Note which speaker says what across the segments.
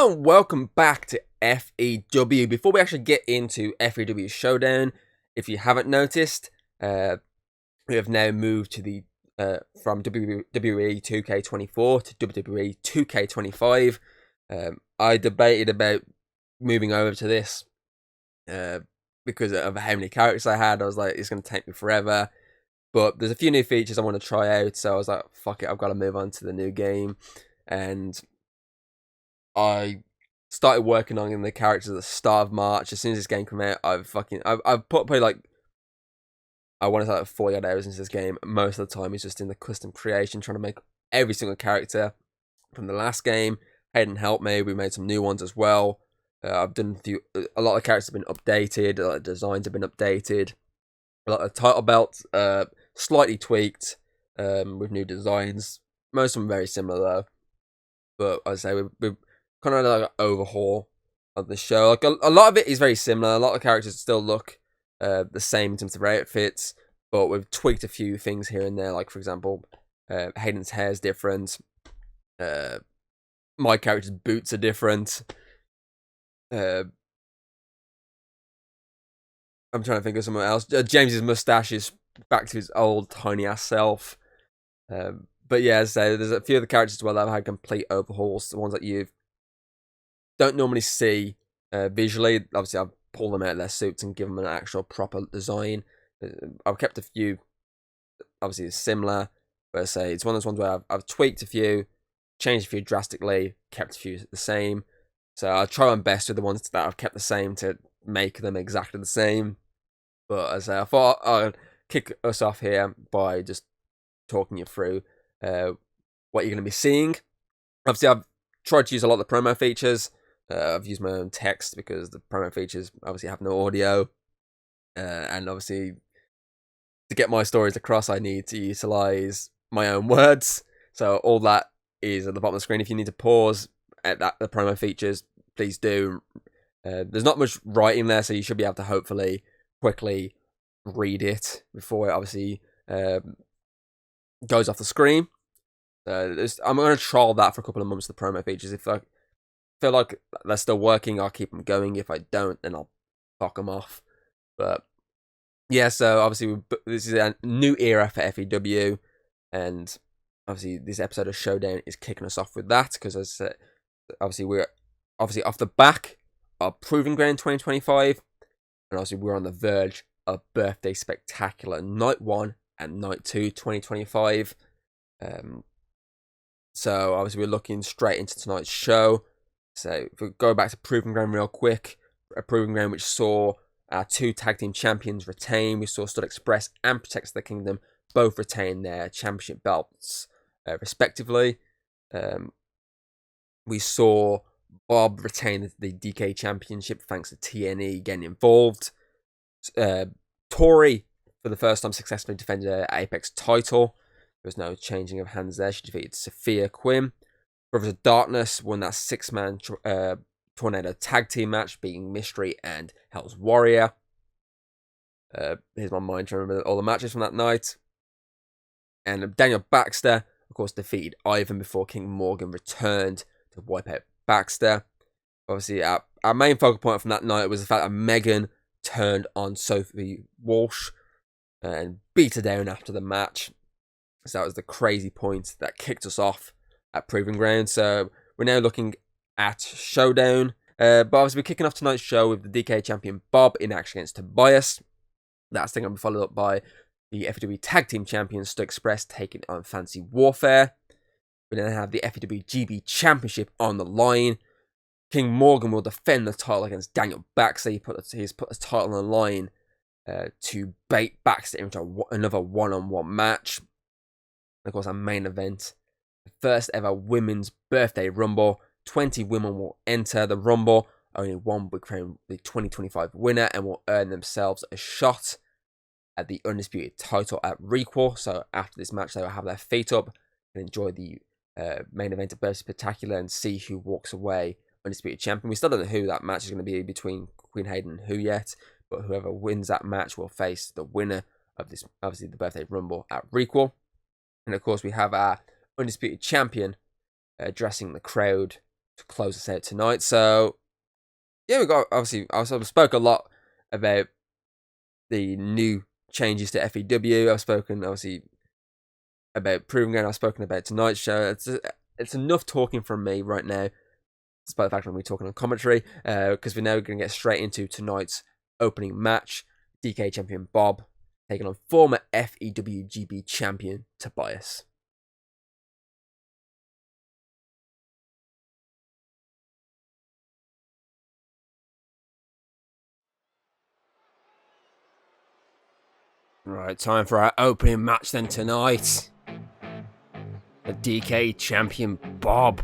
Speaker 1: Hello and welcome back to FEW. Before we actually get into FEW Showdown, if you haven't noticed, we have now moved to the from WWE 2K24 to WWE 2K25. I debated about moving over to this because of how many characters I had. I was like, it's going to take me forever. But there's a few new features I want to try out, so I was like, fuck it, I've got to move on to the new game. And I started working on the characters at the start of March. As soon as this game came out, I've put probably like, I want to say like 40 odd hours into this game. Most of the time, it's just in the custom creation, trying to make every single character from the last game. Hayden helped me. We made some new ones as well. I've done a lot of characters have been updated. A lot of designs have been updated. A lot of title belts, slightly tweaked, with new designs. Most of them very similar though. But I say we've kind of like an overhaul of the show. Like a lot of it is very similar. A lot of characters still look the same in terms of their outfits, but we've tweaked a few things here and there. Like for example, Hayden's hair is different. My character's boots are different. I'm trying to think of something else. James's mustache is back to his old tiny ass self. But yeah, so there's a few of the characters as well that have had complete overhauls. The ones that you don't normally see visually. Obviously, I've pulled them out of their suits and given them an actual proper design. I've kept a few, obviously similar, but I say it's one of those ones where I've tweaked a few, changed a few drastically, kept a few the same. So I'll try my best with the ones that I've kept the same to make them exactly the same. But as I thought, I'll kick us off here by just talking you through what you're going to be seeing. Obviously, I've tried to use a lot of the promo features. I've used my own text because the promo features obviously have no audio. And obviously, to get my stories across, I need to utilize my own words. So all that is at the bottom of the screen. If you need to pause at the promo features, please do. There's not much writing there, so you should be able to hopefully quickly read it before it obviously goes off the screen. I'm going to trial that for a couple of months, the promo features. If I feel like they're still working, I'll keep them going. If I don't, then I'll fuck them off. But yeah, so obviously this is a new era for FEW, and obviously this episode of Showdown is kicking us off with that, because as I said, obviously we're off the back of Proving Ground 2025, and obviously we're on the verge of Birthday Spectacular Night 1 and Night 2 2025. So obviously we're looking straight into tonight's show. So if we go back to Proving Ground real quick, a Proving Ground which saw our two tag team champions retain. We saw Stud Express and Protects the Kingdom both retain their championship belts respectively. We saw Bob retain the DKE Championship thanks to TNE getting involved. Tori, for the first time, successfully defended her Apex title. There was no changing of hands there. She defeated Sophia Quinn. Brothers of Darkness won that 6-man Tornado tag team match, beating Mystery and Hell's Warrior. Here's my mind to remember all the matches from that night. And Daniel Baxter, of course, defeated Ivan before King Morgan returned to wipe out Baxter. Obviously, our main focal point from that night was the fact that Megan turned on Sophie Walsh and beat her down after the match. So that was the crazy point that kicked us off at Proving Ground. So we're now looking at Showdown. But obviously we're kicking off tonight's show with the DKE Champion Bob in action against Tobias. That's then going to be followed up by the FEW Tag Team Champions Stud Express taking on Fancy Warfare. We then have the FEW GB Championship on the line. King Morgan will defend the title against Daniel Baxter. He's put the title on the line to bait Baxter into another one-on-one match. And of course, our main event, the first ever Women's Birthday Rumble. 20 women will enter the Rumble. Only one will crown the 2025 winner and will earn themselves a shot at the Undisputed title at Requel. So after this match, they will have their feet up and enjoy the main event of Birthday Spectacular and see who walks away Undisputed Champion. We still don't know who that match is going to be between Queen Hayden and who yet, but whoever wins that match will face the winner of this, obviously the Birthday Rumble at Requel. And of course, we have our Undisputed Champion addressing the crowd to close us out tonight. So yeah, we got obviously I spoke a lot about the new changes to FEW. I've spoken obviously about Proving Ground. I've spoken about tonight's show. It's enough talking from me right now, despite the fact that I'm talking on commentary, because we're now going to get straight into tonight's opening match. DKE Champion Bob taking on former FEWGB champion Tobias. Right, time for our opening match then tonight. The DKE Champion Bob,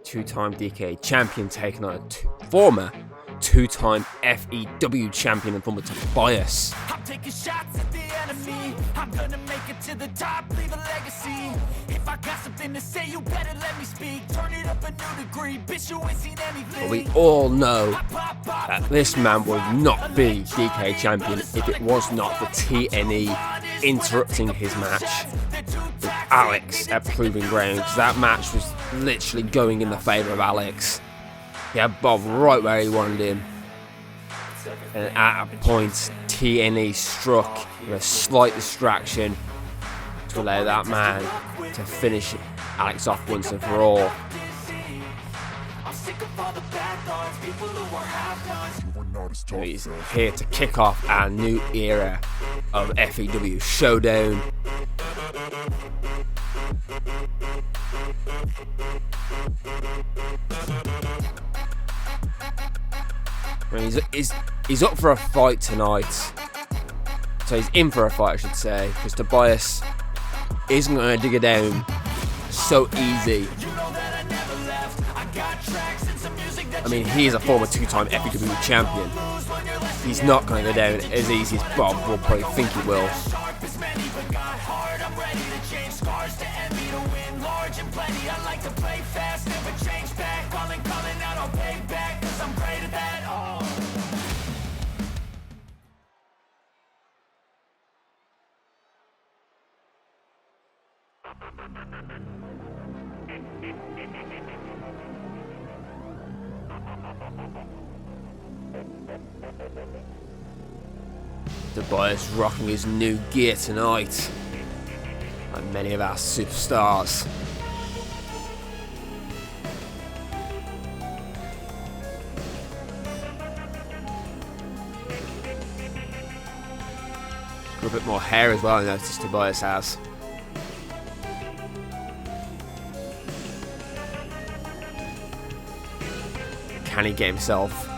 Speaker 1: two-time DKE Champion, taking on a former two-time FEW champion and former Tobias.
Speaker 2: I'm taking shots at the enemy. I'm gonna make it to the top, leave a legacy. If I got something to say, you better let me speak. Turn it up a new degree, bitch, you ain't seen anything.
Speaker 1: But we all know that this man would not be DKE Champion if it was not for TNE interrupting his match with Alex at Proving Ground, because that match was literally going in the favour of Alex. He had Bob right where he wanted him, and at a point TNE struck with a slight distraction to allow that man to finish Alex off once and for all. He's here to kick off our new era of FEW Showdown. I mean, he's up for a fight tonight. So he's in for a fight, I should say, because Tobias isn't going to dig it down so easy. I mean, he is a former two-time FEW champion. He's not going to go down as easy as Bob will probably think he will. Tobias rocking his new gear tonight, like many of our superstars. Got a bit more hair as well, I noticed Tobias has. Can he get himself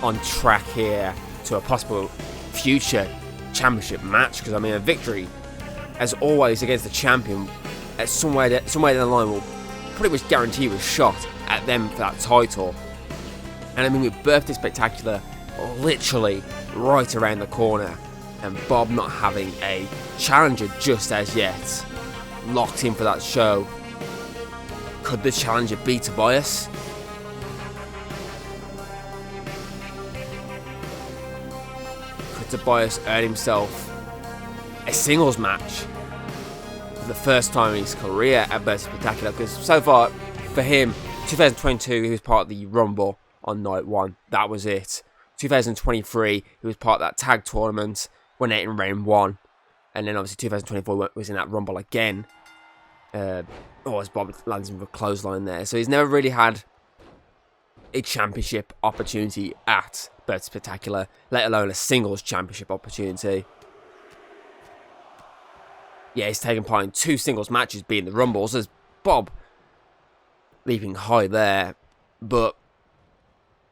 Speaker 1: on track here to a possible future championship match? Because I mean, a victory, as always, against the champion at somewhere down the line will pretty much guarantee you a shot at them for that title. And I mean, with Birthday Spectacular literally right around the corner, and Bob not having a challenger just as yet locked in for that show, could the challenger be Tobias? Tobias earned himself a singles match for the first time in his career at Birthday Spectacular? Because so far for him, 2022 he was part of the Rumble on night one, that was it. 2023 he was part of that tag tournament, went out in round one, and then obviously 2024 was in that Rumble again. As Bob lands him with a clothesline there, so he's never really had a championship opportunity at Birthday Spectacular, let alone a singles championship opportunity. Yeah, he's taken part in 2 singles matches, being the Rumbles. There's Bob leaping high there, but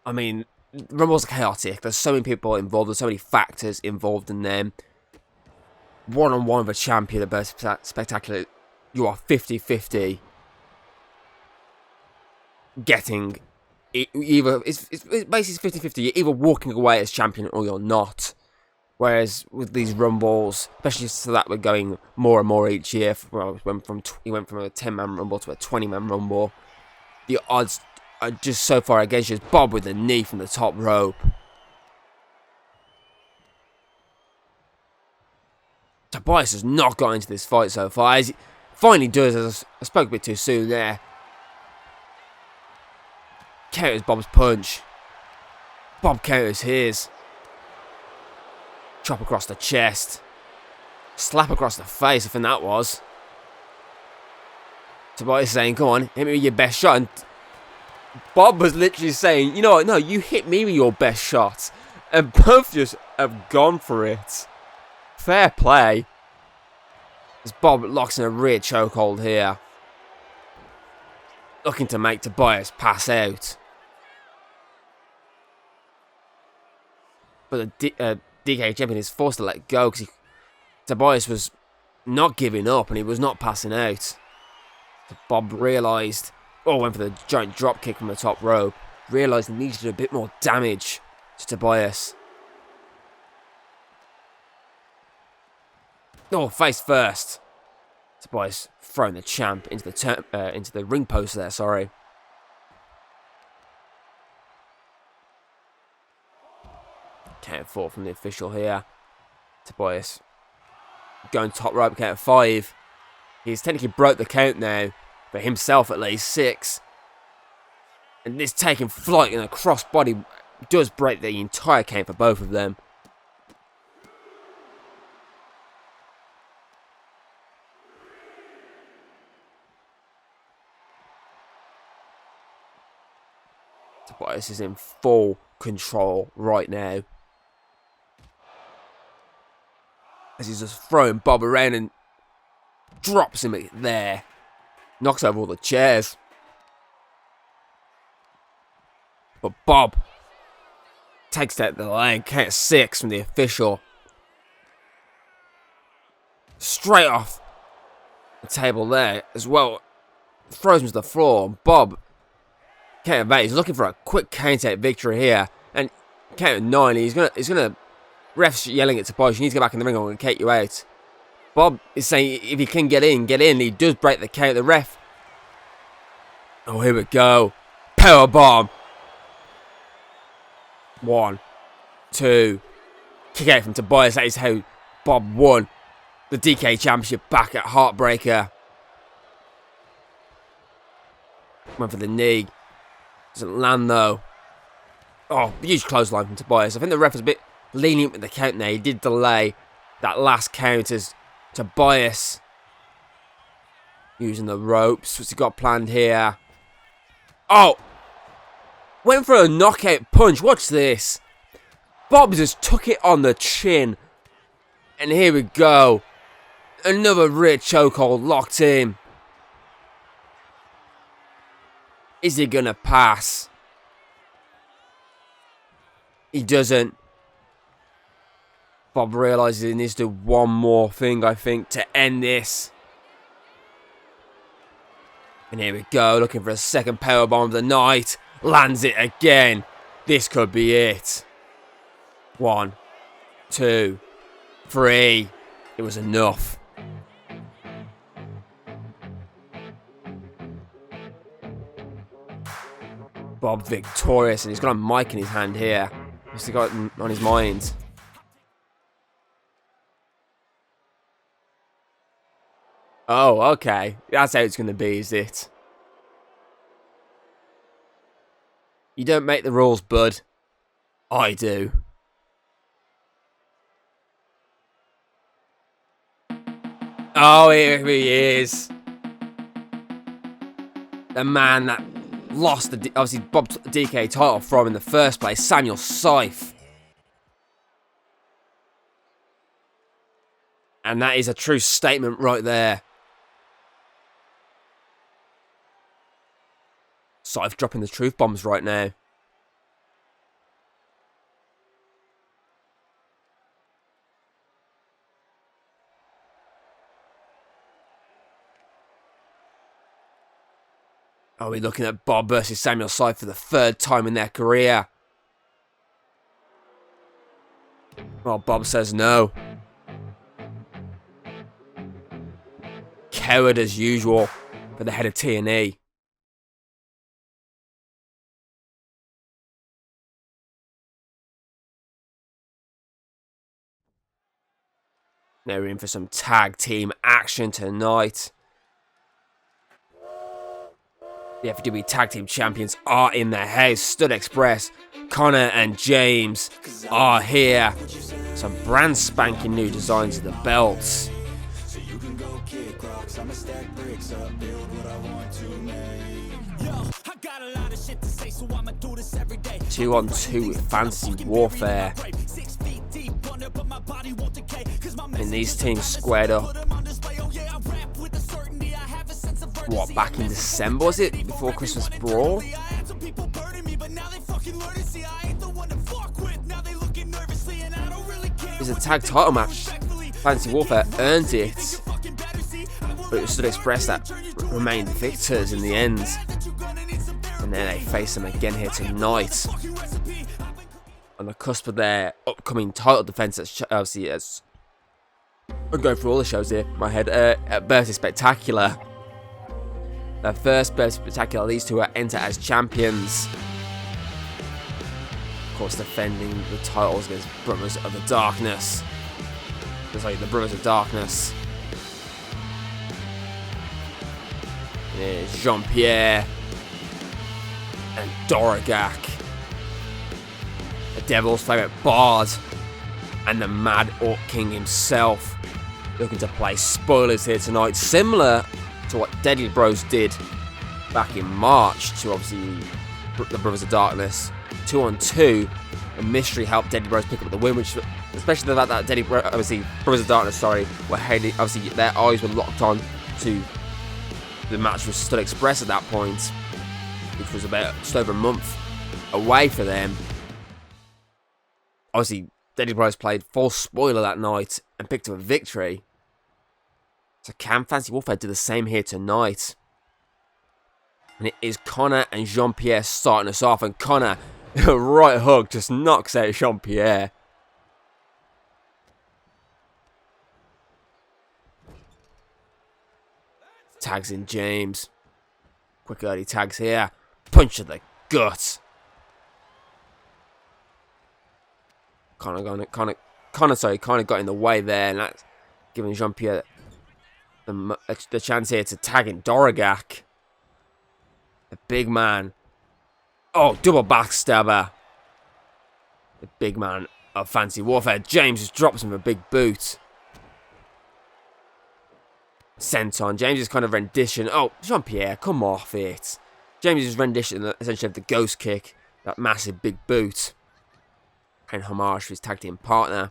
Speaker 1: I mean, Rumbles are chaotic. There's so many people involved, there's so many factors involved in them. One-on-one with a champion at Birthday Spectacular, you are 50-50 getting either, it's basically 50-50. You're either walking away as champion or you're not. Whereas with these Rumbles, especially so that we're going more and more each year, well, he went from a 10-man Rumble to a 20-man Rumble, the odds are just so far against you. Bob with a knee from the top rope. Tobias has not got into this fight so far. As he finally does, as I spoke a bit too soon there, Counters Bob's punch. Bob counters his. Chop across the chest. Slap across the face, I think that was. Tobias saying, come on, hit me with your best shot. And Bob was literally saying, you know what, no, you hit me with your best shot. And both just have gone for it. Fair play. As Bob locks in a rear chokehold here. Looking to make Tobias pass out. But the DKE Champion is forced to let go because Tobias was not giving up and he was not passing out. So Bob realised, went for the giant drop kick from the top rope. Realised he needed to do a bit more damage to Tobias. Face first. Tobias throwing the champ into the ring post there, sorry. Count 4 from the official here. Tobias going top rope, count 5. He's technically broke the count now, for himself at least, 6. And this taking flight in a crossbody does break the entire count for both of them. Tobias is in full control right now. As he's just throwing Bob around and drops him there. Knocks over all the chairs. But Bob takes out the leg. Count 6 from the official. Straight off the table there as well. Throws him to the floor. And Bob, count 8, he's looking for a quick count out victory here. And count 9, he's gonna ref's yelling at Tobias, you need to get back in the ring, I'm going to kick you out. Bob is saying if he can get in. He does break the count. The ref. Oh, here we go. Power bomb. 1, 2. Kick out from Tobias. That is how Bob won the DKE Championship back at Heartbreaker. Went for the knee. Doesn't land though. Huge clothesline from Tobias. I think the ref was a bit lenient with the count there. He did delay that last count as Tobias using the ropes. What's he got planned here? Went for a knockout punch. Watch this. Bob just took it on the chin. And here we go. Another rear chokehold locked in. Is he going to pass? He doesn't. Bob realises he needs to do one more thing, I think, to end this. And here we go, looking for a second powerbomb of the night. Lands it again. This could be it. 1, 2, 3. It was enough. Bob victorious, and he's got a mic in his hand here. What's he got on his mind? Oh, okay. That's how it's going to be, is it? You don't make the rules, bud. I do. Oh, here he is. The man that lost the obviously Bob's DKE title from in the first place, Samuel Scythe. And that is a true statement right there. Scythe dropping the truth bombs right now. Are we looking at Bob versus Samuel Scythe for the 3rd time in their career? Well, Bob says no. Coward as usual for the head of T&E. Now we're in for some tag team action tonight. The FWB Tag Team Champions are in the house. Stud Express, Connor and James are here. Some brand spanking new designs of the belts. 2-on-2 with Fantasy Warfare. And these teams squared up. What, back in December, was it? Before Christmas Brawl? It was a tag title match. Fantasy Warfare earned it, but it was Stud Express that remained victors in the end. And then they face them again here tonight. On the cusp of their upcoming title defense, obviously, as I'm going through all the shows here in my head, at Bertie Spectacular. Their first Bertie Spectacular, these two are enter as champions. Of course, defending the titles against Brothers of the Darkness. Sorry, the Brothers of Darkness. There's Jean-Pierre and Doragak. The Devil's favourite Bard and the Mad Orc King himself. Looking to play spoilers here tonight, similar to what Deadly Bros did back in March to obviously the Brothers of Darkness. 2-on-2, and Mystery helped Deadly Bros pick up the win, which, especially the fact that Brothers of Darkness, were heading, obviously their eyes were locked on to the match with Stud Express at that point, which was about just over a month away for them. Obviously, Deadly Bros played full spoiler that night and picked up a victory. So can Fantasy Warfare do the same here tonight? And it is Connor and Jean-Pierre starting us off. And Connor, a right hook, just knocks out Jean-Pierre. Tags in James. Quick early tags here. Punch to the gut. Connor got in the way there. And that's giving Jean-Pierre the chance here to tag in Doragak. The big man. Oh, double backstabber. The big man of Fantasy Warfare. James just drops him a big boot. Senton. James's kind of rendition. Oh, Jean-Pierre, come off it. James's rendition essentially of the ghost kick. That massive big boot. And homage for his tag team partner.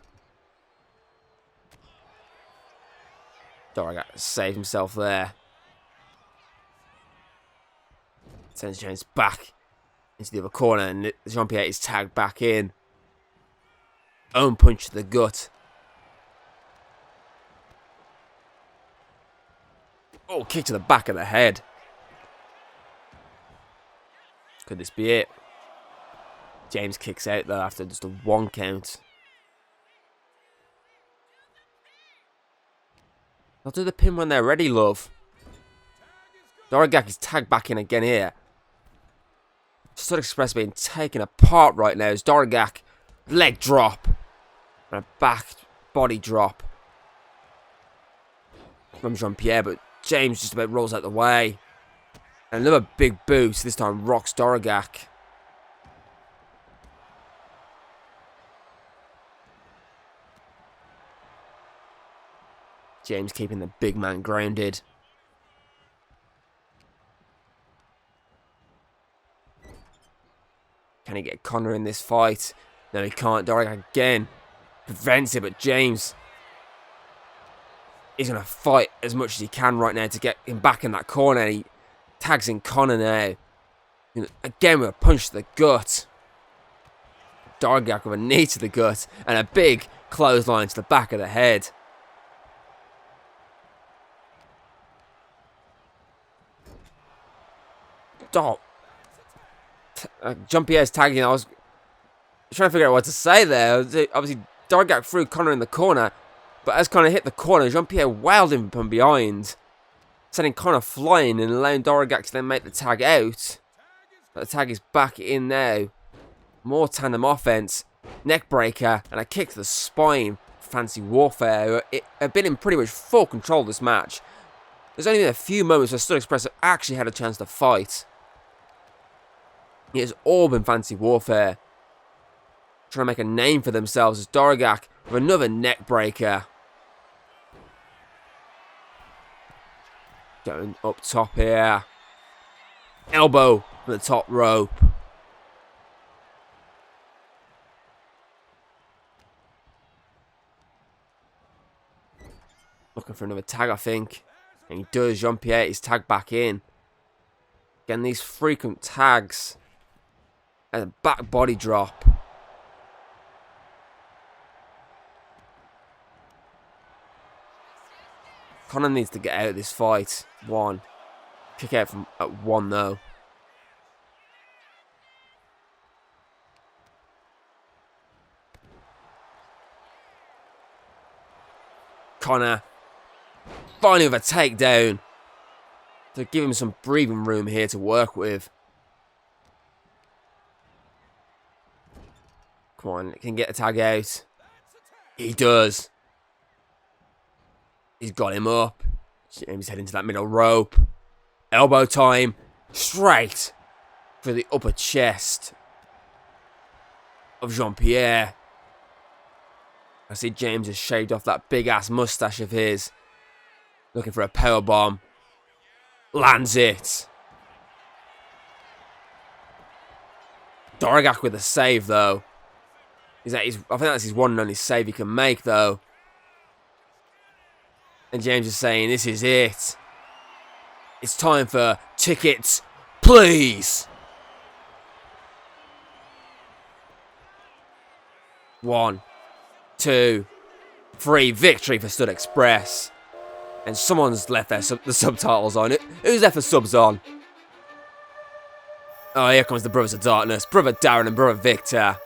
Speaker 1: Doragak saved himself there. Sends James back into the other corner, and Jean-Pierre is tagged back in. Own punch to the gut. Oh, kick to the back of the head. Could this be it? James kicks out though after just a 1 count. They'll do the pin when they're ready, love. Doragak is tagged back in again here. Stud Express being taken apart right now as Doragak, leg drop. And a back body drop from Jean-Pierre, but James just about rolls out the way. And another big boot, this time rocks Doragak. James keeping the big man grounded. Can he get Connor in this fight? No, he can't. Doragak again prevents it, but James is going to fight as much as he can right now to get him back in that corner. He tags in Connor now. Again with a punch to the gut. Doragak with a knee to the gut and a big clothesline to the back of the head. Stop. Jean-Pierre's tagging. I was trying to figure out what to say there. Obviously, Doragak threw Connor in the corner, but as Connor hit the corner, Jean-Pierre wailed him from behind, sending Connor flying and allowing Doragak to then make the tag out. But the tag is back in now. More tandem offense, neck breaker, and a kick to the spine. Fantasy Warfare have been in pretty much full control of this match. There's only been a few moments where Stud Express have actually had a chance to fight. It's all been fantasy warfare. Trying to make a name for themselves as Doragak with another neck breaker. Going up top here. Elbow from the top rope. Looking for another tag, I think. And he does. Jean-Pierre is tagged back in. Getting these frequent tags. And a back body drop. Conor needs to get out of this fight. 1. Kick out from at 1 though. Conor finally with a takedown to give him some breathing room here to work with. Come on, can get a tag out. He does. He's got him up. He's heading to that middle rope. Elbow time. Straight for the upper chest of Jean-Pierre. I see James has shaved off that big ass mustache of his. Looking for a powerbomb. Lands it. Doragak with a save though. I think that's his one and only save he can make though. And James is saying, this is it. It's time for tickets, please. 1, 2, 3. Victory for Stud Express. And someone's left the subtitles on it. Who's left the subs on? Oh, here comes the Brothers of Darkness. Brother Darren and Brother Victor.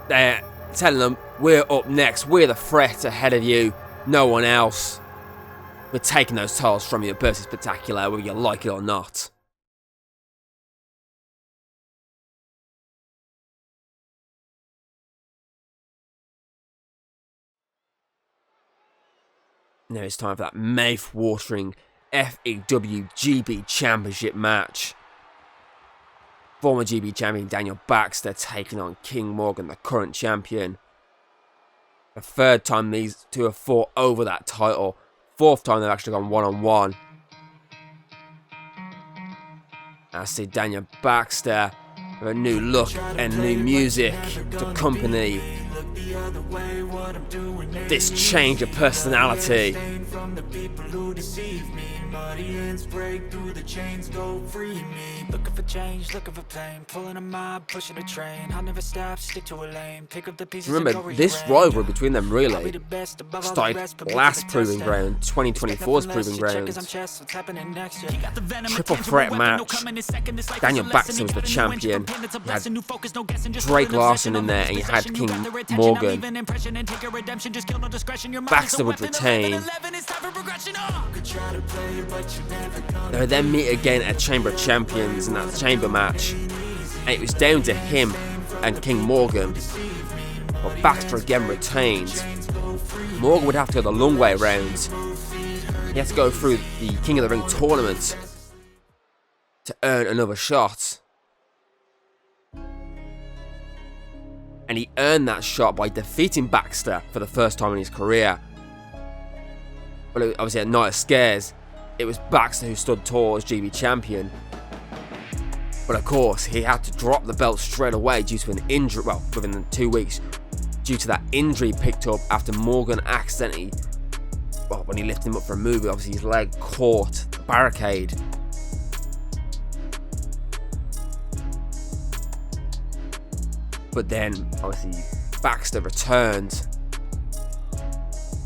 Speaker 1: They're telling them, we're up next. We're the threat ahead of you. No one else. We're taking those titles from you at Bercy Spectacular, whether you like it or not. Now it's time for that mouth-watering FEW GB Championship match. Former GB champion Daniel Baxter taking on King Morgan, the current champion. The 3rd time these two have fought over that title. 4th time they've actually gone one-on-one. I see Daniel Baxter with a new look and new music to accompany this change of personality.
Speaker 2: Looking for change, looking for pain, pulling a mob, pushing a train. I'll never stop, stick to a lane, pick up the pieces.
Speaker 1: Remember, this rivalry between them really started last Proving Ground, 2024's Proving Grounds. Triple threat match. Daniel Baxter was the champion. You had Drake Larson in there, and you had King Morgan. Baxter would retain. They would then meet again at Chamber of Champions in that chamber match, and it was down to him and King Morgan. But Baxter again retained. Morgan would have to go the long way around. He had to go through the King of the Ring tournament to earn another shot. And he earned that shot by defeating Baxter for the first time in his career. Well, obviously at Night of Scares, it was Baxter who stood tall as GB champion. But of course, he had to drop the belt straight away due to an injury, well, within 2 weeks, due to that injury picked up after Morgan accidentally, well, when he lifted him up for a move, obviously his leg caught the barricade. But then, obviously, Baxter returned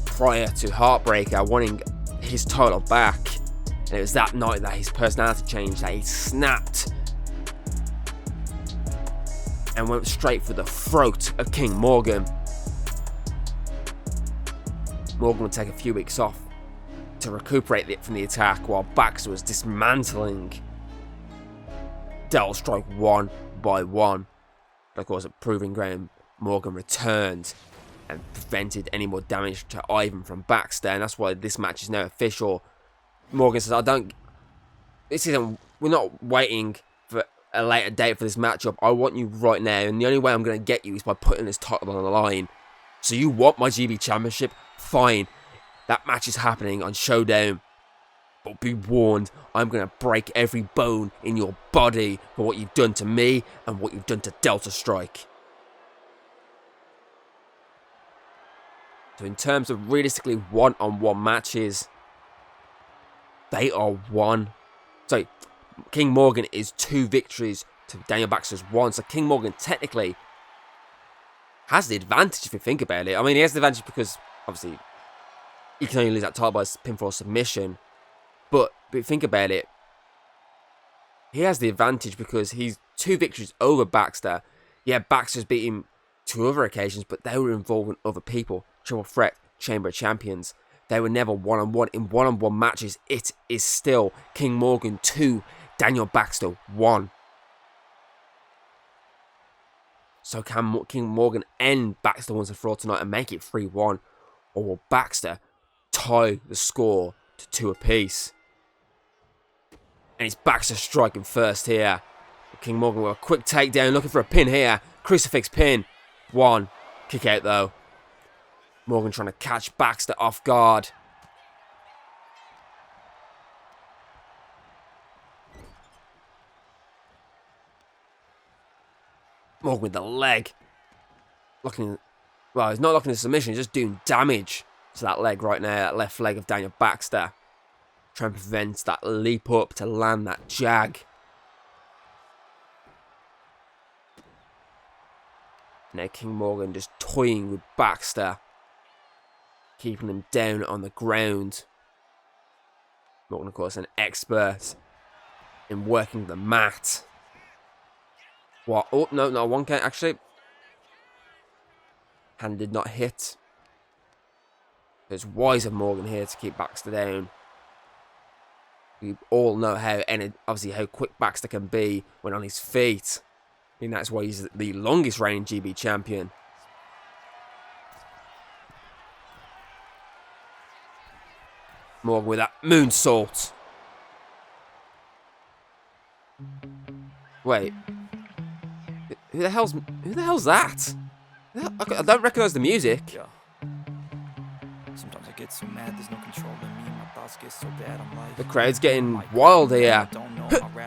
Speaker 1: prior to Heartbreaker, wanting his title back. And it was that night that his personality changed, that he snapped and went straight for the throat of King Morgan. Morgan would take a few weeks off to recuperate from the attack while Baxter was dismantling Devil Strike one by one. But of course, at Proving Ground, Morgan returned and prevented any more damage to Ivan from Baxter, and that's why this match is now official. Morgan says, we're not waiting for a later date for this matchup. I want you right now, and the only way I'm going to get you is by putting this title on the line. So you want my GB Championship? Fine. That match is happening on Showdown. But be warned, I'm going to break every bone in your body for what you've done to me and what you've done to Delta Strike. So in terms of realistically one-on-one matches, they are one. Sorry, King Morgan is 2 victories to Daniel Baxter's 1. So King Morgan technically has the advantage if you think about it. I mean, he has the advantage because, obviously, he can only lose that title by pinfall submission. But if you think about it, he has the advantage because he's 2 victories over Baxter. Yeah, Baxter's beat him 2 other occasions, but they were involving other people. Triple Threat, Chamber of Champions. They were never one-on-one. In one-on-one matches, it is still King Morgan 2, Daniel Baxter 1. So can King Morgan end Baxter once and for all tonight and make it 3-1? Or will Baxter tie the score to 2 apiece? And it's Baxter striking first here. King Morgan with a quick takedown, looking for a pin here. Crucifix pin. 1. Kick out though. Morgan trying to catch Baxter off guard. Morgan with the leg. Well, he's not locking the submission, he's just doing damage to that leg right now, that left leg of Daniel Baxter. Trying to prevent that leap up to land that jag. Now King Morgan just toying with Baxter, keeping him down on the ground. Morgan, of course, an expert in working the mat. What? Oh, no, 1 count, actually. Hand did not hit. It's wise of Morgan here to keep Baxter down. We all know how quick Baxter can be when on his feet. I think that's why he's the longest reigning GB champion. Morgan with that moonsault. Wait. Who the hell's that? I don't recognise the music.
Speaker 2: Yeah. Sometimes I get so mad, there's no control in me. My thoughts get so bad, I'm like,
Speaker 1: The crowd's getting wild here.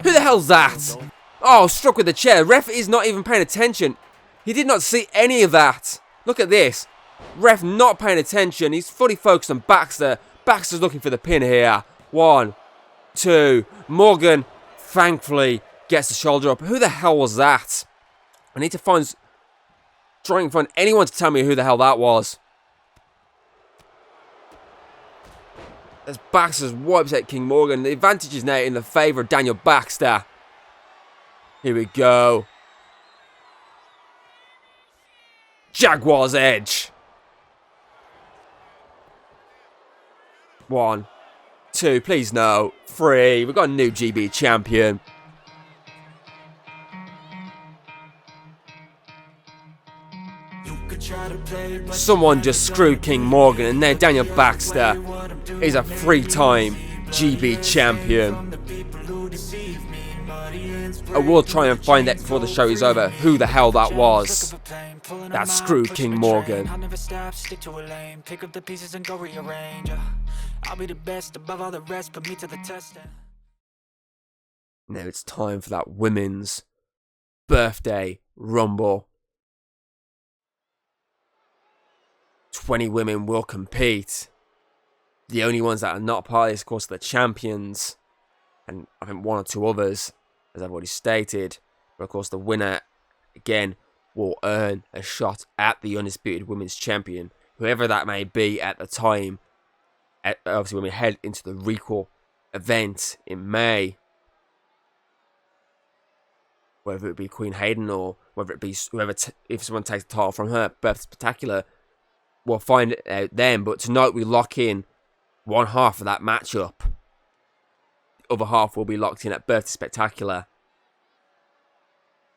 Speaker 1: Who the hell's that? Oh, struck with the chair. Ref is not even paying attention. He did not see any of that. Look at this. Ref not paying attention. He's fully focused on Baxter. Baxter's looking for the pin here. 1, 2. Morgan, thankfully, gets the shoulder up. Who the hell was that? I need to try and find anyone to tell me who the hell that was. As Baxter wipes out King Morgan. The advantage is now in the favour of Daniel Baxter. Here we go. Jaguar's Edge. 1, 2, please no. 3. We've got a new GB champion. Someone just screwed King Morgan, and now Daniel Baxter is a 3-time GB champion. I will try and find out before the show is over who the hell that was that screwed King Morgan. Now it's time for that women's birthday rumble. 20 women will compete. The only ones that are not part of this, of course, are the champions. And I think 1 or 2 others, as I've already stated. But of course, the winner, again, will earn a shot at the Undisputed Women's Champion. Whoever that may be at the time. Obviously, when we head into the Requel event in May. Whether it be Queen Hayden or whether it be whoever, if someone takes the title from her, Birth Spectacular. We'll find it out then, but tonight we lock in one half of that matchup. The other half will be locked in at Birthday Spectacular.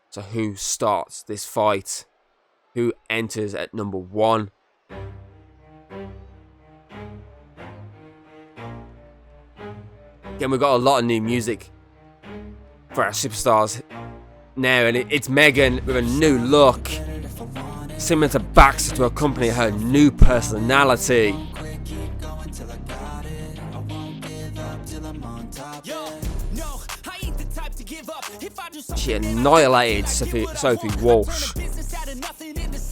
Speaker 1: So who starts this fight? Who enters at number 1? Again, we've got a lot of new music for our superstars now, and it's Megan with a new look, similar to Baxter, to accompany her new personality. She annihilated Sophie Walsh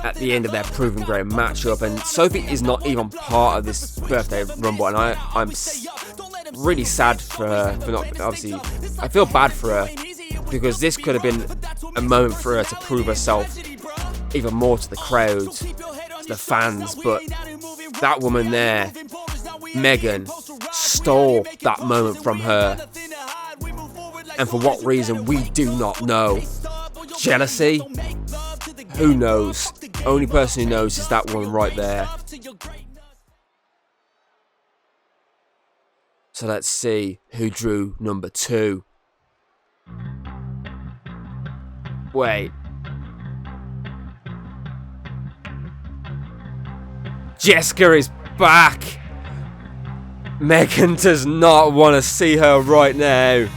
Speaker 1: at the end of their Proven Ground matchup, and Sophie is not even part of this birthday rumble, and I'm really sad for her. For not, obviously, I feel bad for her because this could have been a moment for her to prove herself even more to the crowd, to the fans, but that woman there, Megan, stole that moment from her. And for what reason, we do not know. Jealousy? Who knows? Only person who knows is that one right there. So let's see who drew number 2. Wait. Jessica is back. Megan does not want to see her right now.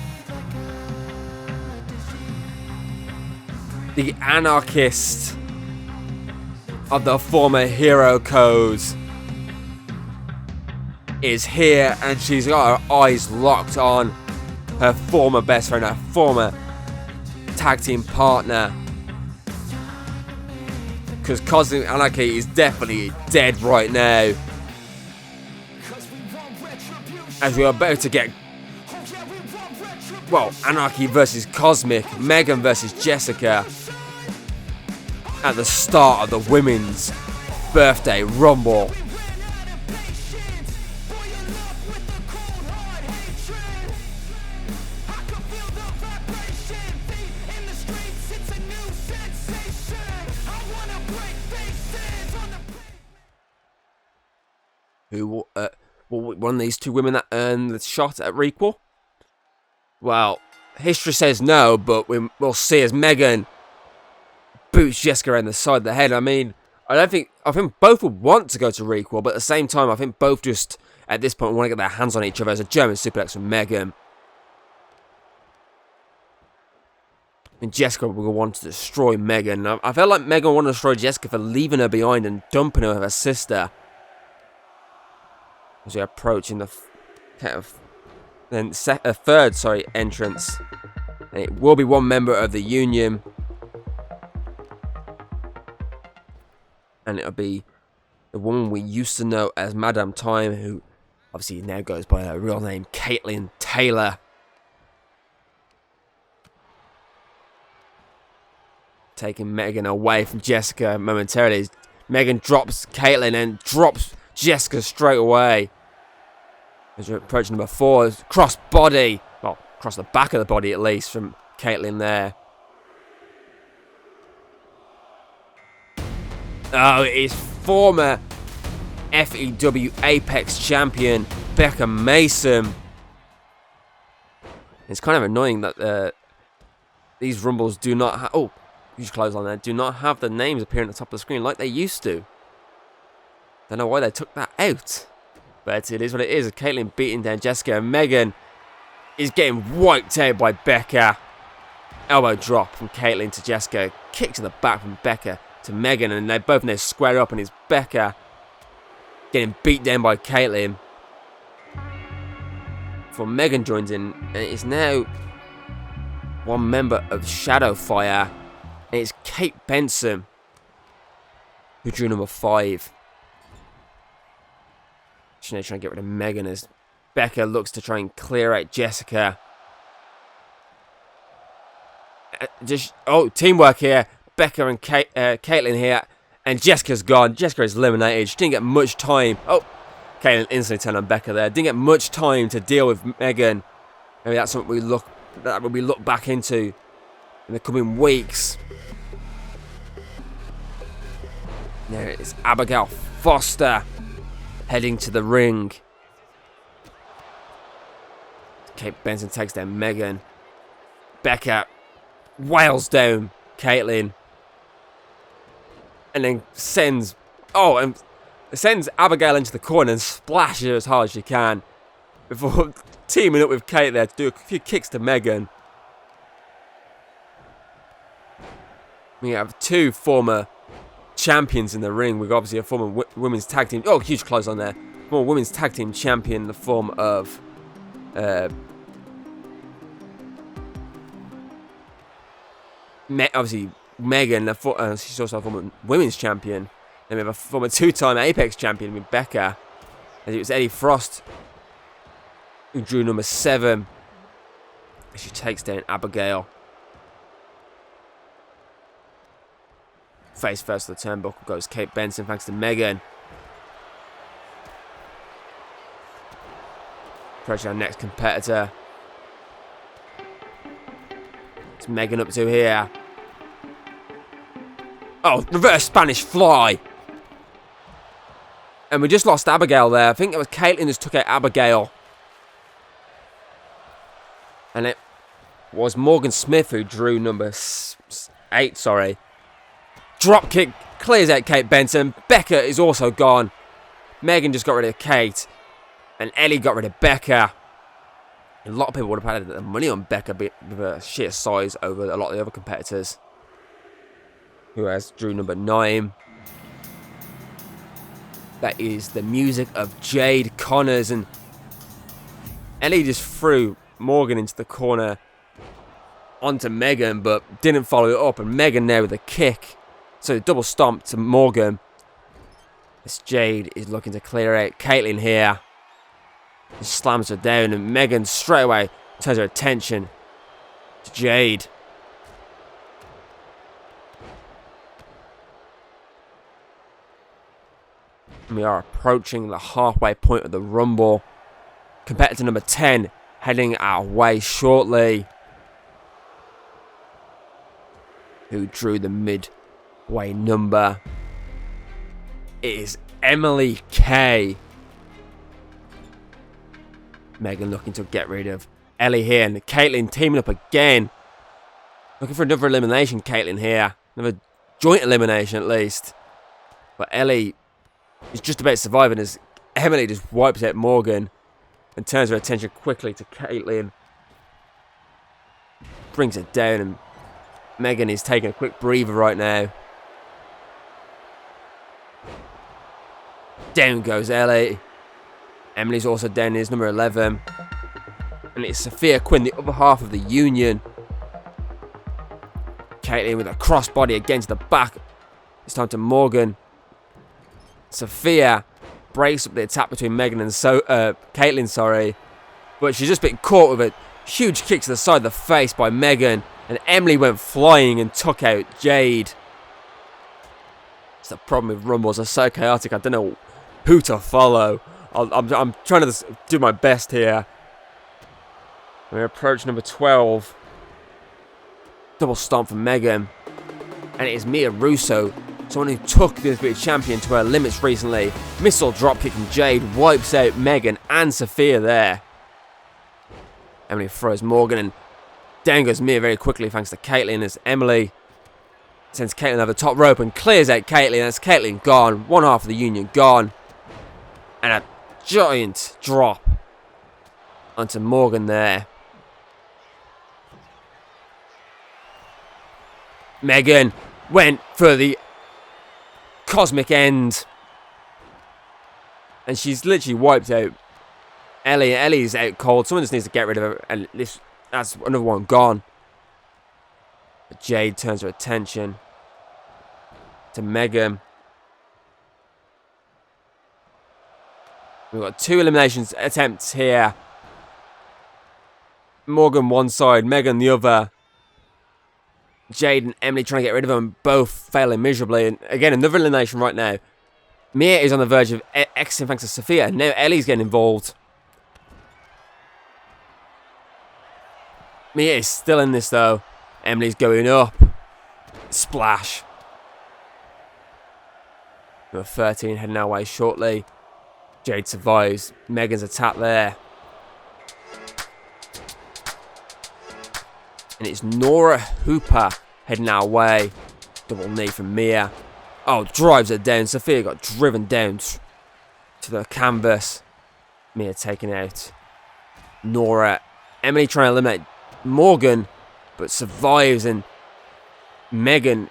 Speaker 1: The anarchist of the former Hero Codes is here, and she's got her eyes locked on her former best friend, her former tag team partner. Because Cosmic Anarchy is definitely dead right now. As we are about to get, well, Anarchy versus Cosmic, Megan versus Jessica, at the start of the Women's Birthday Rumble. Who will one of these two women that earn the shot at Requel? Well, history says no, but we'll see as Megan boots Jessica around the side of the head. I mean, I think both would want to go to Requel, but at the same time, I think both just, at this point, want to get their hands on each other as a German suplex from Megan. And Jessica will want to destroy Megan. I felt like Megan wanted to destroy Jessica for leaving her behind and dumping her with her sister. As we approach in the third entrance. And it will be one member of the Union. And it'll be the woman we used to know as Madame Time, who obviously now goes by her real name, Caitlin Taylor. Taking Megan away from Jessica momentarily. Megan drops Caitlin and drops Jessica straight away. As we approach number 4, cross body. Well, across the back of the body at least from Caitlin there. Oh, it is former FEW Apex champion Becca Mason. It's kind of annoying that these rumbles do not have... Oh, huge clothesline there. Do not have the names appearing at the top of the screen like they used to. Don't know why they took that out. But it is what it is. Caitlin beating down Jessica, and Megan is getting wiped out by Becca. Elbow drop from Caitlin to Jessica. Kick to the back from Becca to Megan, and they both now square up, and it's Becca getting beat down by Caitlin. Before Megan joins in, and it's now one member of Shadowfire, and it's Kate Benson who drew number 5. She's now trying to get rid of Megan as Becca looks to try and clear out Jessica. Teamwork here. Becca and Caitlin here. And Jessica's gone. Jessica is eliminated. She didn't get much time. Oh, Caitlin instantly turned on Becca there. Didn't get much time to deal with Megan. Maybe that's something we look back into in the coming weeks. Now it's Abigail Foster heading to the ring. Kate Benson takes down Megan. Becca wails down Caitlin. And then sends Abigail into the corner and splashes her as hard as she can. before teaming up with Kate there to do a few kicks to Megan. We have two former champions in the ring. We've obviously a former women's tag team. Oh, huge close on there. Former women's tag team champion in the form of obviously Megan. She's also a former women's champion. Then we have a former two-time Apex champion with Becca. As it was Eddie Frost who drew number 7. She takes down Abigail. Face first to the turnbuckle goes Kate Benson thanks to Megan. Approaching our next competitor. What's Megan up to here? Oh, reverse Spanish fly. And we just lost Abigail there. I think it was Caitlyn just took out Abigail. And it was Morgan Smith who drew number 8, sorry. Drop kick clears out Kate Benson. Becca is also gone. Megan just got rid of Kate. And Ellie got rid of Becca. A lot of people would have had the money on Becca with her sheer size over a lot of the other competitors. Who has drew number 9. That is the music of Jade Connors. And Ellie just threw Morgan into the corner onto Megan, but didn't follow it up. And Megan there with a kick. So double stomp to Morgan. As Jade is looking to clear out Caitlyn here. He slams her down, and Megan straight away turns her attention to Jade. And we are approaching the halfway point of the Rumble. Competitor number 10 heading our way shortly. Who drew the midway number? It is Emily Kay. Megan looking to get rid of Ellie here. And Caitlyn teaming up again. Looking for another elimination, Caitlyn here. Another joint elimination at least. But Ellie is just about surviving as Emily just wipes out Morgan. And turns her attention quickly to Caitlyn. Brings her down, and Megan is taking a quick breather right now. Down goes Ellie. Emily's also down, is number 11. And it's Sophia Quinn, the other half of the Union. Caitlyn with a crossbody against the back. It's time to Morgan. Sophia breaks up the attack between Megan and Caitlyn, sorry. But she's just been caught with a huge kick to the side of the face by Megan. And Emily went flying and took out Jade. It's the problem with Rumbles. They're so chaotic. I don't know who to follow. I'm trying to do my best here. We approach number 12. Double stomp for Megan. And it is Mia Russo, someone who took the Undisputed Champion to her limits recently. Missile dropkick from Jade wipes out Megan and Sophia there. Emily throws Morgan, and down goes Mia very quickly thanks to Caitlyn as Emily sends Caitlyn over the top rope and clears out Caitlyn. That's Caitlyn gone. One half of the Union gone. And a giant drop onto Morgan there. Megan went for the cosmic end. And she's literally wiped out Ellie. Ellie's out cold. Someone just needs to get rid of her. And that's another one gone. But Jade turns her attention to Megan. We've got 2 eliminations attempts here. Morgan one side, Megan the other. Jade and Emily trying to get rid of them, both failing miserably. And again, another elimination right now. Mia is on the verge of exiting thanks to Sophia. Now Ellie's getting involved. Mia is still in this though. Emily's going up. Splash. Number 13 heading our way shortly. Jade survives. Megan's attack there. And it's Nora Hooper heading our way. Double knee from Mia. Oh, drives her down. Sophia got driven down to the canvas. Mia taken out Nora. Emily trying to eliminate Morgan, but survives, and Megan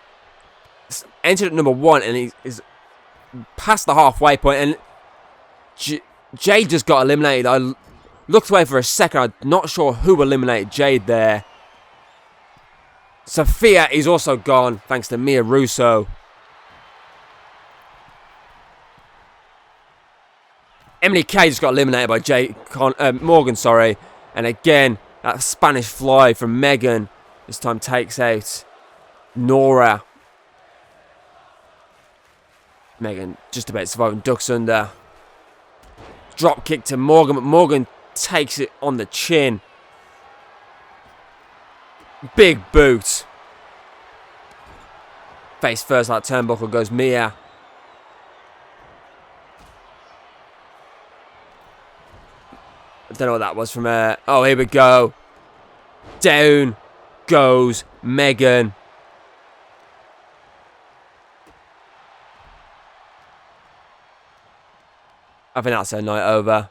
Speaker 1: entered at number 1 and he is past the halfway point, and Jade just got eliminated. I looked away for a second. I'm not sure who eliminated Jade there. Sophia is also gone thanks to Mia Russo. Emily Kay just got eliminated by Morgan, sorry. And again, that Spanish fly from Megan this time takes out Nora. Megan just about surviving, ducks under. Drop kick to Morgan, but Morgan takes it on the chin. Big boot. Face first like turnbuckle goes Mia. I don't know what that was from her. Oh, here we go. Down goes Megan. I think that's her night over.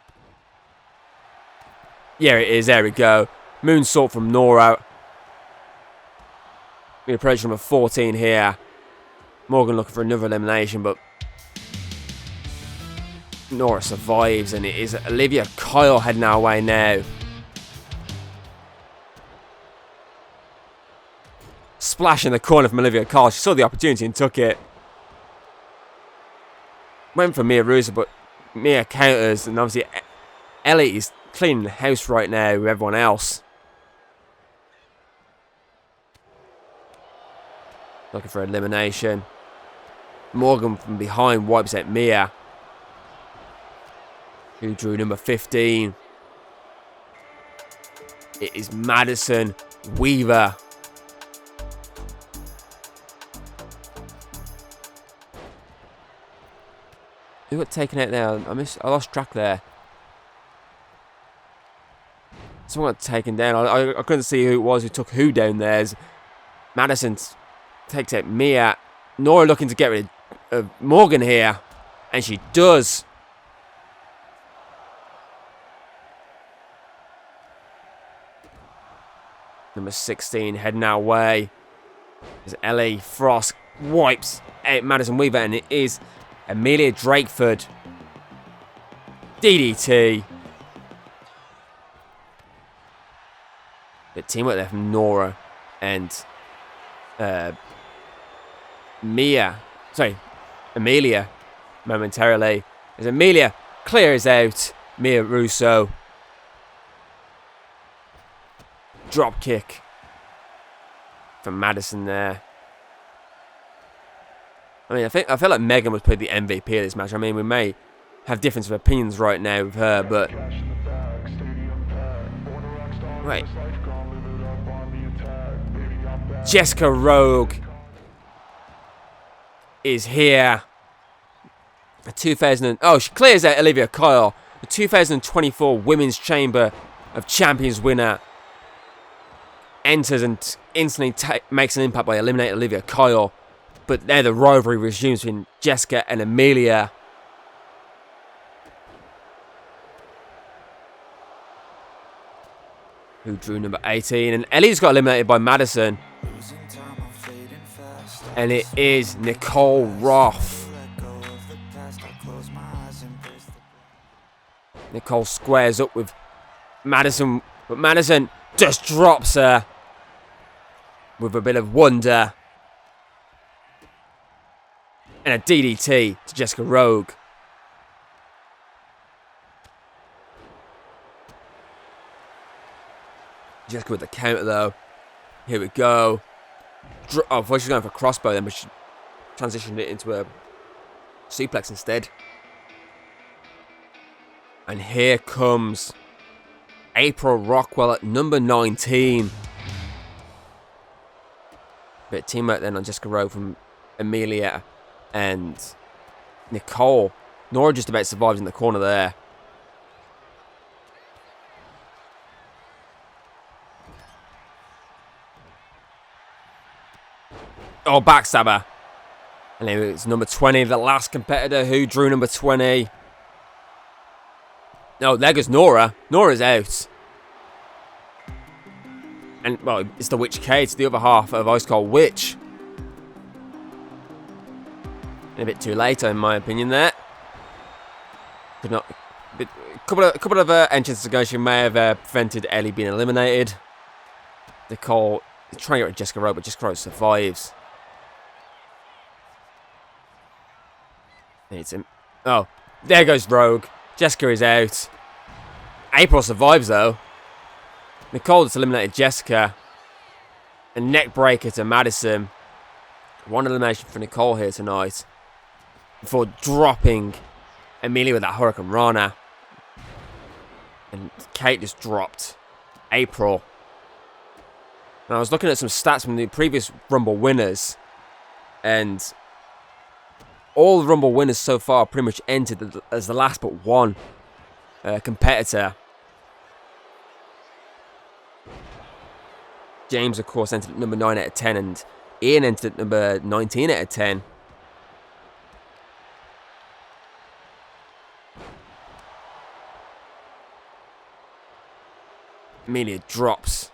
Speaker 1: Yeah, it is. There we go. Moonsault from Nora. We approach number 14 here. Morgan looking for another elimination, but Nora survives, and it is Olivia Kyle heading our way now. Splash in the corner from Olivia Kyle. She saw the opportunity and took it. Went for Mia Russo, but Mia counters, and obviously Ellie is cleaning the house right now with everyone else. Looking for elimination. Morgan from behind wipes out Mia, who drew number 15. It is Madison Weaver. Who got taken out there? I lost track there. Someone got taken down. I couldn't see who it was who took who down there. Madison takes out Mia. Nora looking to get rid of Morgan here, and she does. Number 16 heading our way as Ellie Frost wipes out Madison Weaver, and it is Amelia Drakeford. DDT. The teamwork there from Nora and Amelia momentarily. As Amelia clears out Mia Russo. Drop kick from Madison there. I mean, I feel like Megan was probably the MVP of this match. I mean, we may have difference of opinions right now with her, but wait. Jessica Rogue is here. She clears out Olivia Kyle. The 2024 Women's Chamber of Champions winner enters and instantly makes an impact by eliminating Olivia Kyle. But there the rivalry resumes between Jessica and Amelia. Who drew number 18. And Ellie's got eliminated by Madison. And it is Nicole Roth. Nicole squares up with Madison, but Madison just drops her with a bit of wonder. And a DDT to Jessica Rogue. Jessica with the counter though. Here we go. I thought she was going for a crossbow then, but she transitioned it into a suplex instead. And here comes April Rockwell at number 19. Bit of teamwork then on Jessica Rowe from Amelia and Nicole. Nora just about survives in the corner there. Oh, backstabber. And it's number 20, the last competitor who drew number 20. No, there goes Nora. Nora's out. And, well, it's the Witch K. It's the other half of Ice Cold Witch. A bit too late, in my opinion, there. Could not... A couple of entrances ago, she may have prevented Ellie being eliminated. Nicole is trying to get rid of Jessica Rowe, but Jessica Rowe survives. Oh, there goes Rogue. Jessica is out. April survives, though. Nicole just eliminated Jessica. A neck breaker to Madison. One elimination for Nicole here tonight. Before dropping Amelia with that Hurricane Rana. And Kate just dropped April. And I was looking at some stats from the previous Rumble winners. And all the Rumble winners so far pretty much entered as the last but one competitor. James, of course, entered at number 9 out of 10. And Ian entered at number 19 out of 10. Amelia drops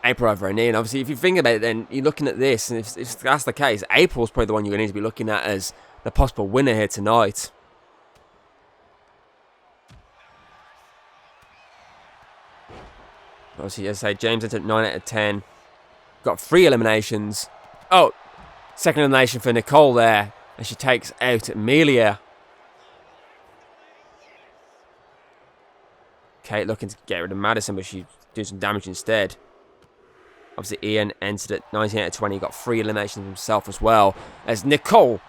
Speaker 1: April over her knee. And obviously, if you think about it, then you're looking at this. And if that's the case, April's probably the one you're going to need to be looking at as the possible winner here tonight. Obviously, as I say, James entered 9 out of 10. Got 3 eliminations. Oh, second elimination for Nicole there. And she takes out Amelia. Kate looking to get rid of Madison, but she doing some damage instead. Obviously, Ian entered at 19 out of 20. Got 3 eliminations himself as well. As Nicole.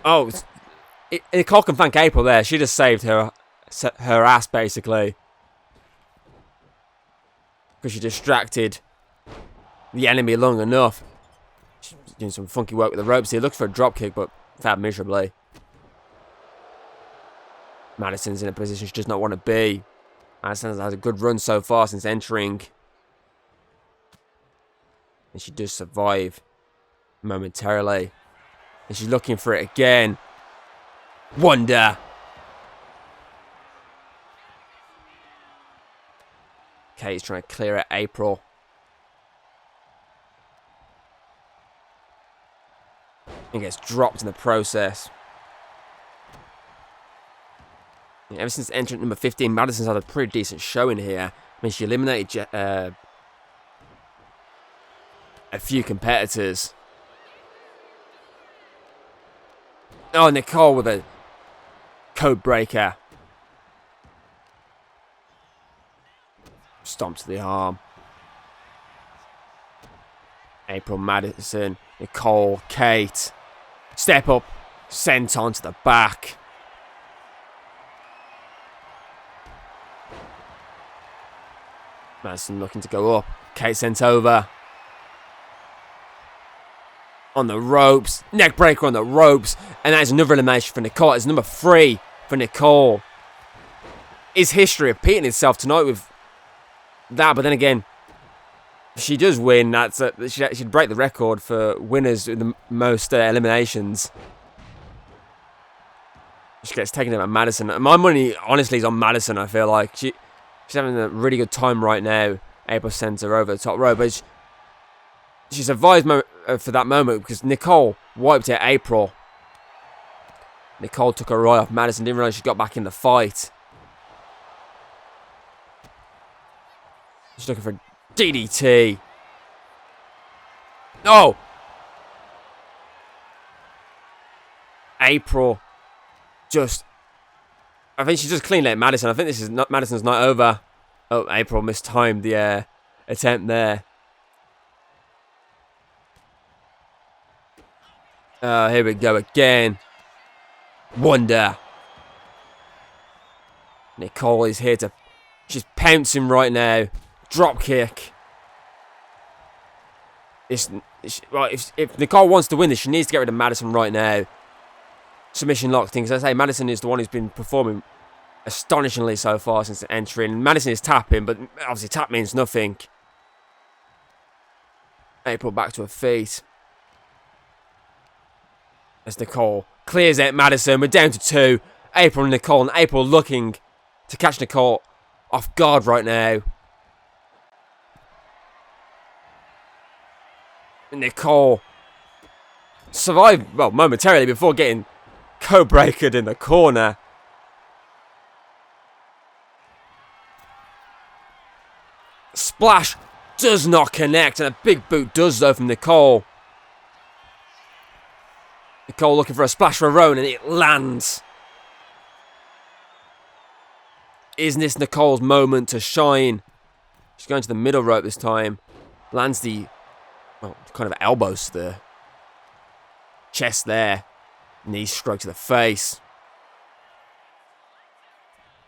Speaker 1: Oh, Nicole can thank April there. She just saved her ass, basically. Because she distracted the enemy long enough. She's doing some funky work with the ropes here. Looks for a dropkick, but failed miserably. Madison's in a position she does not want to be. Madison has a good run so far since entering. And she does survive momentarily. And she's looking for it again. Wonder. Kate's trying to clear at April. And gets dropped in the process. Yeah, ever since entrant number 15, Madison's had a pretty decent showing here. I mean, she eliminated a few competitors. Oh, Nicole with a code breaker. Stomp to the arm. April, Madison, Nicole, Kate. Step up, sent onto the back. Madison looking to go up. Kate sent over. On the ropes. Neck breaker on the ropes. And that is another elimination for Nicole. It's number 3 for Nicole. Is history repeating itself tonight with that? But then again, if she does win, she'd break the record for winners with the most eliminations. She gets taken out by Madison. My money, honestly, is on Madison, I feel like. She's having a really good time right now. April sends her over the top rope. But she survives for that moment because Nicole wiped out April. Nicole took her eye off Madison. Didn't realise she got back in the fight. She's looking for DDT. Oh! April just... I think she just cleaned out Madison. I think this is not Madison's night over. Oh, April mistimed the attempt there. Here we go again. Wonder. Nicole is here to... She's pouncing right now. Drop kick. Well, if Nicole wants to win this, she needs to get rid of Madison right now. Submission lock thing. As I say, Madison is the one who's been performing astonishingly so far since entering. Madison is tapping, but obviously tap means nothing. April back to her feet. As Nicole clears out Madison. We're down to 2. April and Nicole. And April looking to catch Nicole off guard right now. Nicole survived, well, momentarily before getting co-breakered in the corner. Splash does not connect, and a big boot does though from Nicole. Nicole looking for a splash for a Rowan, and it lands. Isn't this Nicole's moment to shine? She's going to the middle rope this time. Lands the, well, kind of elbows to the chest there. Knee stroke to the face.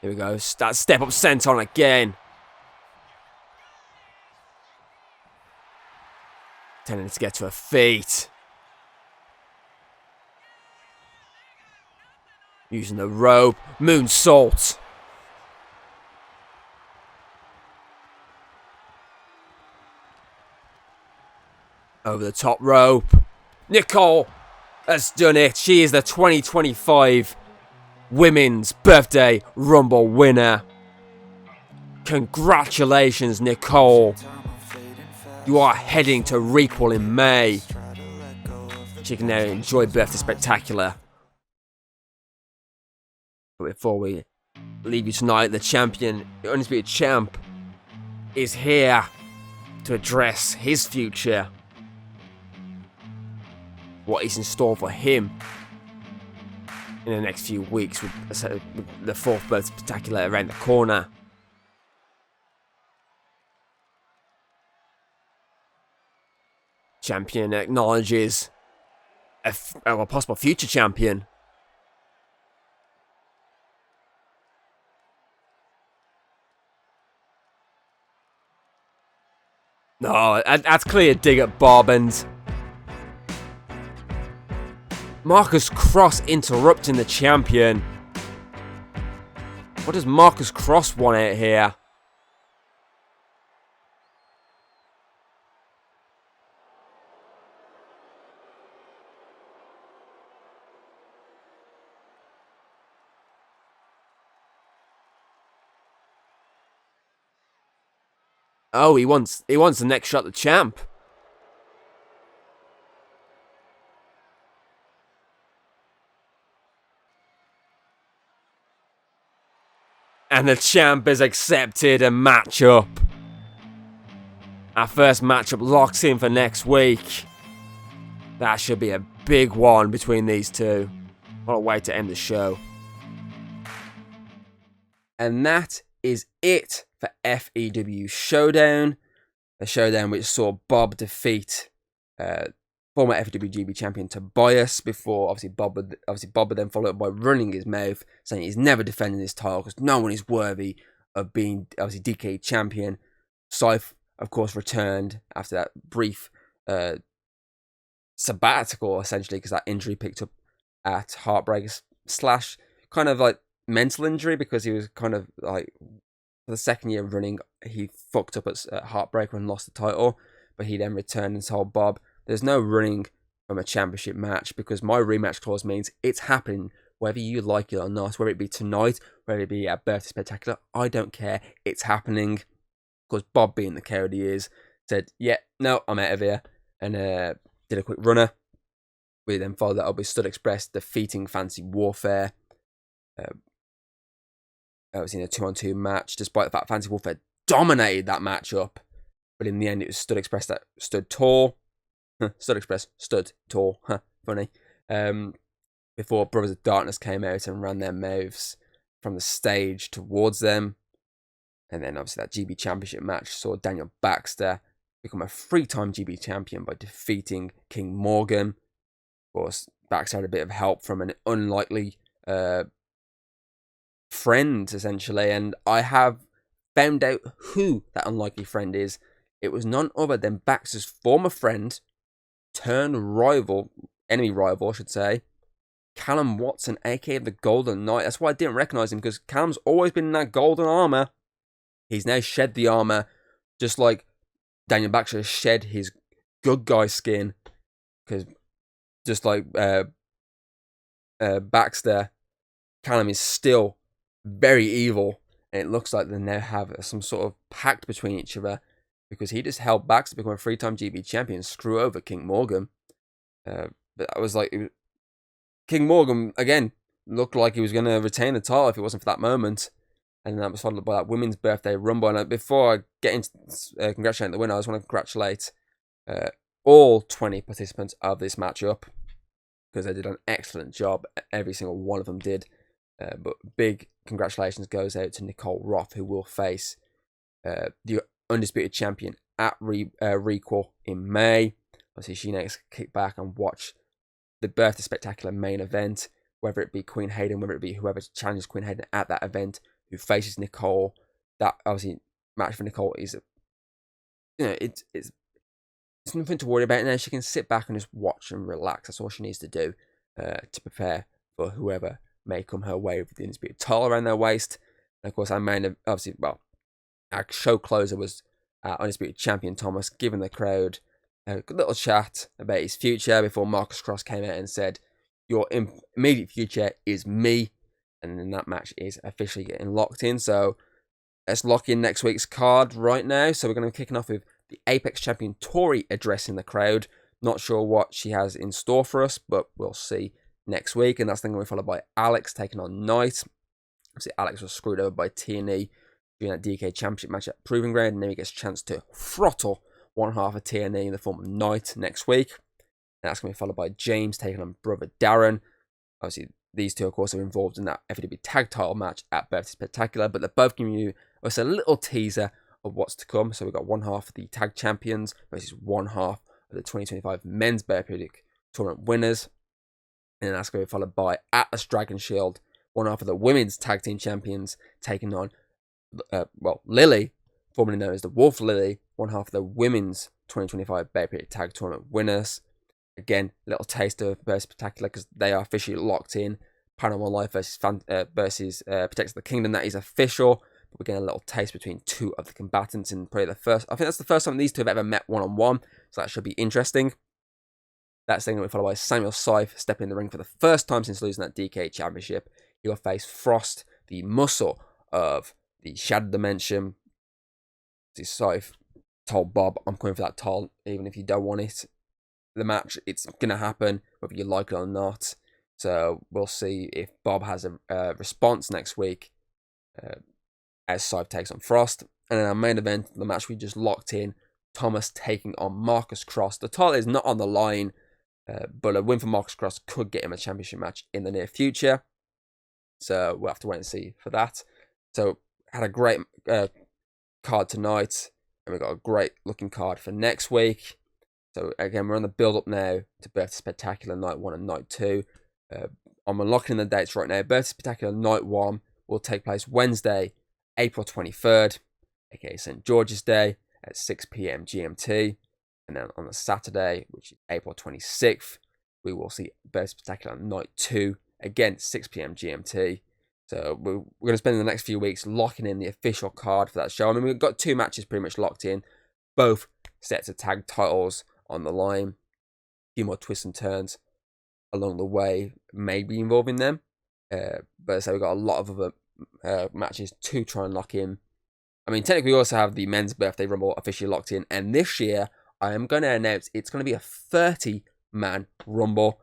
Speaker 1: Here we go. That step up senton again. Tending to get to her feet. Using the rope. Moonsault. Over the top rope. Nicole has done it. She is the 2025 Women's Birthday Rumble winner. Congratulations, Nicole. You are heading to Requel in May. She can now enjoy Birthday Spectacular. But before we leave you tonight, the champion, the Undisputed Champ, is here to address his future. What is in store for him in the next few weeks with the fourth Birthday Spectacular around the corner. Champion acknowledges a possible future champion. No, that's clear dig at Bob, and Marcus Cross interrupting the champion. What does Marcus Cross want out here? Oh, he wants the next shot at the champ. And the champ has accepted a matchup. Our first matchup locks in for next week. That should be a big one between these two. What a way to end the show. And that is it for FEW Showdown. A showdown which saw Bob defeat former FEWGB champion Tobias before Bob would then follow up by running his mouth, saying he's never defending his title because no one is worthy of being DKE Champion. Scythe, of course, returned after that brief sabbatical, essentially, because that injury picked up at Heartbreak / kind of like mental injury, because he was kind of like, for the second year running, he fucked up at Heartbreak and lost the title, but he then returned and told Bob, there's no running from a championship match because my rematch clause means it's happening whether you like it or not, whether it be tonight, whether it be at Birthday Spectacular, I don't care, it's happening. Because Bob, being the coward he is, said, yeah, no, I'm out of here, and did a quick runner. We then followed that up with Stud Express defeating Fancy Warfare. It was in a 2-on-2 match, despite the fact Fancy Warfare dominated that matchup. But in the end, it was Stud Express that stood tall. Stud Express stood tall. Funny. Before Brothers of Darkness came out and ran their mouths from the stage towards them. And then obviously that GB Championship match saw Daniel Baxter become a 3-time GB champion by defeating King Morgan. Of course, Baxter had a bit of help from an unlikely friend, essentially. And I have found out who that unlikely friend is. It was none other than Baxter's former friend, turned enemy rival, I should say, Callum Watson, aka the Golden Knight. That's why I didn't recognise him, because Callum's always been in that golden armour. He's now shed the armour, just like Daniel Baxter shed his good guy skin, because just like Baxter, Callum is still very evil. And it looks like they now have some sort of pact between each other, because he just held Baxter to become a 3-time GB champion, screw over King Morgan. But I was like, King Morgan, again, looked like he was going to retain the title if it wasn't for that moment. And that was followed by that women's birthday rumble. And before I get into congratulating the winner, I just want to congratulate all 20 participants of this matchup, because they did an excellent job. Every single one of them did. But big congratulations goes out to Nicole Roth, who will face the Undisputed Champion at Requel in May. Obviously, she needs to kick back and watch the Birthday Spectacular main event, whether it be Queen Hayden, whether it be whoever challenges Queen Hayden at that event, who faces Nicole. That obviously match for Nicole is, it's nothing to worry about now. She can sit back and just watch and relax. That's all she needs to do to prepare for whoever may come her way with the Undisputed title around their waist. And of course, our show closer was Undisputed Champion Thomas, giving the crowd a little chat about his future before Marcus Cross came out and said, "Your immediate future is me." And then that match is officially getting locked in. So let's lock in next week's card right now. So we're going to be kicking off with the Apex Champion Tori addressing the crowd. Not sure what she has in store for us, but we'll see next week. And that's then going to be followed by Alex taking on Knight. Obviously, Alex was screwed over by TNE during that DKE Championship match at Proving Ground, and then he gets a chance to throttle one half of TNE in the form of Knight next week. And that's going to be followed by James taking on brother Darren. Obviously, these two, of course, are involved in that FAW tag title match at Birthday Spectacular, but they're both giving you us a little teaser of what's to come. So we've got one half of the tag champions versus one half of the 2025 men's Birthday tournament winners. And that's going to be followed by Atlas Dragon Shield, one half of the women's tag team champions, taking on, Lily, formerly known as the Wolf Lily, one half of the women's 2025 Birthday tag tournament winners. Again, a little taste of Birthday Spectacular, because they are officially locked in. Paranormal Life versus Protectors of the Kingdom, that is official. But we're getting a little taste between two of the combatants in probably I think that's the first time these two have ever met one-on-one. So that should be interesting. That's then going to be followed by Samuel Scythe stepping in the ring for the first time since losing that DKE Championship. He will face Frost, the muscle of the Shadow Dimension. Scythe told Bob, "I'm coming for that title, even if you don't want it." The match, it's going to happen, whether you like it or not. So we'll see if Bob has a response next week as Scythe takes on Frost. And then our main event, the match we just locked in, Thomas taking on Marcus Cross. The title is not on the line, but a win for Marcus Cross could get him a championship match in the near future. So we'll have to wait and see for that. So had a great card tonight, and we've got a great looking card for next week. So again, we're on the build-up now to Birthday Spectacular Night 1 and Night 2. I'm unlocking the dates right now. Birthday Spectacular Night 1 will take place Wednesday, April 23rd, aka St. George's Day, at 6 p.m. GMT. And then on the Saturday, which is April 26th, we will see Birthday Spectacular Night 2, again, 6 p.m. GMT. So we're going to spend the next few weeks locking in the official card for that show. I mean, we've got two matches pretty much locked in, both sets of tag titles on the line. A few more twists and turns along the way, maybe involving them. But so we've got a lot of other matches to try and lock in. I mean, technically we also have the men's birthday rumble officially locked in. And this year, I am going to announce it's going to be a 30-man rumble.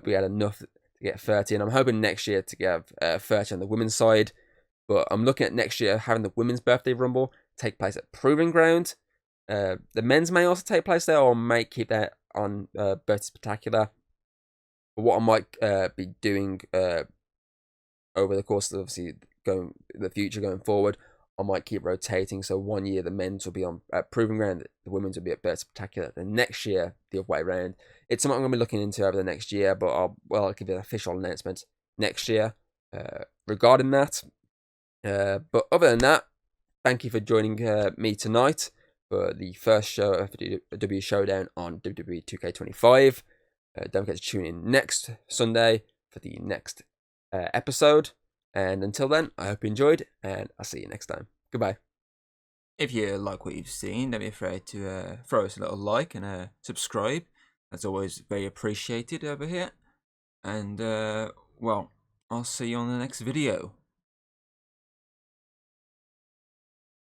Speaker 1: We had enough to get 30. And I'm hoping next year to get 30 on the women's side. But I'm looking at next year having the women's birthday rumble take place at Proving Ground. The men's may also take place there, or may keep that on Birthday Spectacular. But what I might be doing over the course of obviously the future going forward, I might keep rotating. So 1 year the men's will be on Proving Ground, the women's will be at Birthday Spectacular. The next year, the other way around. It's something I'm going to be looking into over the next year, but I'll give you an official announcement next year regarding that. But other than that, thank you for joining me tonight for the first show of WWE Showdown on WWE 2K25. Don't forget to tune in next Sunday for the next episode. And until then, I hope you enjoyed, and I'll see you next time. Goodbye.
Speaker 3: If you like what you've seen, don't be afraid to throw us a little like and subscribe. That's always very appreciated over here. And, well, I'll see you on the next video.